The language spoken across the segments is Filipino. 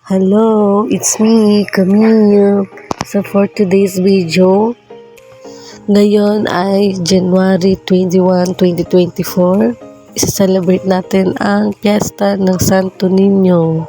Hello, it's me, Camille. So for today's video, ngayon ay January 21, 2024. Isa-celebrate natin ang piyesta ng Santo Niño.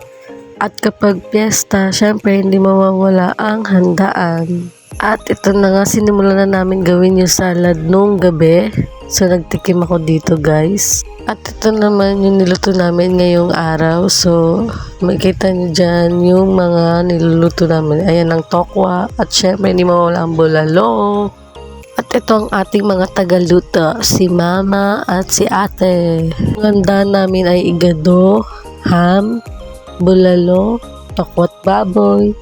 At kapag piyesta, syempre hindi mawawala ang handaan. At ito na nga, sinimulan na namin gawin yung salad nung gabi. So nagtikim ako dito, guys. At ito naman yung niluto namin ngayong araw. So makikita nyo dyan yung mga niluluto namin. Ayan ang tokwa. At syempre hindi mawawala ang bulalo. At ito ang ating mga tagaluto. Si mama at si ate. Ang handa namin ay igado, ham, bulalo, tokwat baboy,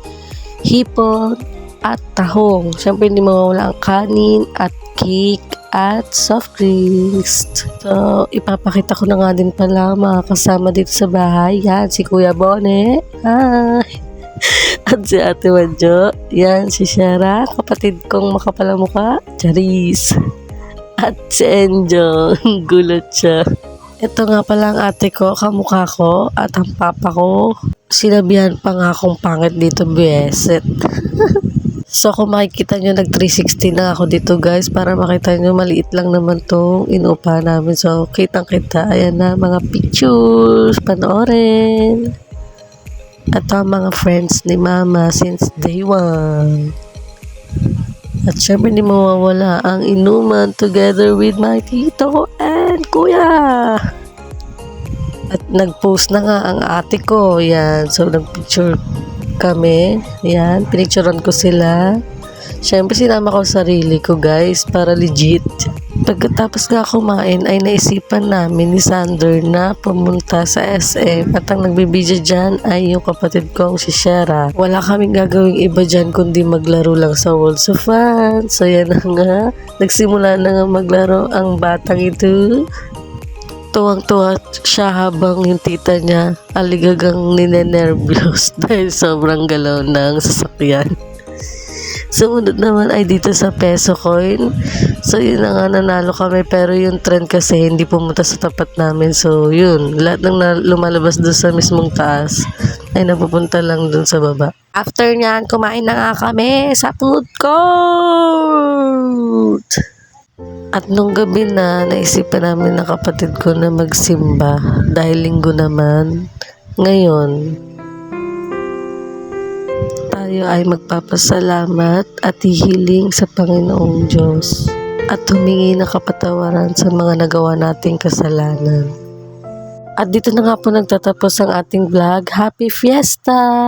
hipon, at tahong. Siyempre hindi mawawala ang kanin at cake at soft drinks. So, ipapakita ko na nga din pala mga kasama dito sa bahay. Yan, si Kuya Bone. Hi! At si Ate Wanjo. Yan, si Shara, kapatid kong makapalang mukha. Charis. At si Enjo. Gulat siya. Ito nga pala ang ate ko, kamukha ko, at ang papa ko. Sinabihan pa nga akong pangit dito, beset. So kung makikita nyo, nag 360 na ako dito, guys, para makita nyo maliit lang naman tong inupa namin. So kitang kita, ayan na mga pictures, panoorin. At ang mga friends ni mama since day 1. At syempre hindi mawawala ang inuman together with my tito and kuya. At nag-post na nga ang ate ko. Yan. So nag-picture kami. Yan. Pinicturean ko sila. Syempre sinama ko sarili ko, guys, para legit. Pagkatapos nga kumain ay naisipan namin ni Sander na pumunta sa SM. At ang nagbibideo dyan ay yung kapatid kong si Shara. Wala kaming gagawing iba dyan kundi maglaro lang sa Worlds of Fun. So yan na nga. Nagsimula na nga maglaro ang batang ito. Tuwang-tuwa siya habang yung tita niya aligagang ninenervyos dahil sobrang galaw ng sasakyan. Sumunod naman ay dito sa peso coin. So yun na nga, nanalo kami, pero yung trend kasi hindi pumunta sa tapat namin. So yun, lahat ng lumalabas doon sa mismong taas ay napupunta lang doon sa baba. After nyan, kumain na nga kami sa food court. At nung gabi na, naisipan namin ng kapatid ko na magsimba dahil linggo naman. Ngayon, tayo ay magpapasalamat at hihiling sa Panginoong Diyos at humingi ng kapatawaran sa mga nagawa nating kasalanan. At dito na nga po nagtatapos ang ating vlog. Happy Fiesta!